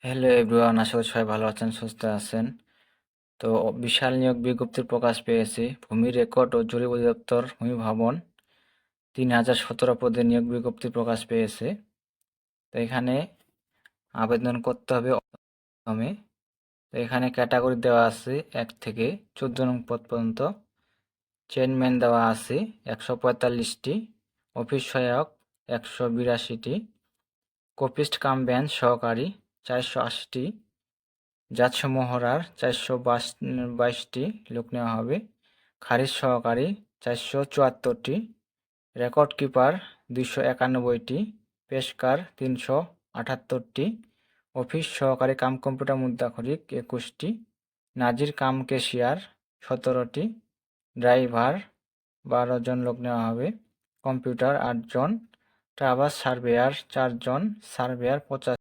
Hello everyone, আশা করি সবাই ভালো আছেন, সুস্থ আছেন। তো বিশাল নিয়োগ বিজ্ঞপ্তির প্রকাশ পেয়েছে ভূমি রেকর্ড ও জরিপ অধিদপ্তর ভূমি ভবন 3017 পদে নিয়োগ বিজ্ঞপ্তি প্রকাশ পেয়েছে। তো এখানে আবেদন করতে হবে প্রথমে। তো এখানে ক্যাটাগরি দেওয়া আছে 1 থেকে 14 নং পদ পর্যন্ত। চেয়ারম্যান দেওয়া আছে 145টি, অফিস সহায়ক 182টি, কপিস্ট কাম বেঞ্চ সহকারী 480টি, জাতস মহড়ার 422টি লোক নেওয়া হবে, খারিজ সহকারী 474টি, রেকর্ড কিপার 291টি, পেশকার 378টি, অফিস সহকারী কাম কম্পিউটার মুদ্রাক্ষরিক 21টি, নাজির কাম ক্যাশিয়ার 17টি, ড্রাইভার 12 জন লোক নেওয়া হবে, কম্পিউটার 8 জন, ট্রাভার্স সার্ভেয়ার 4 জন, সার্ভেয়ার 50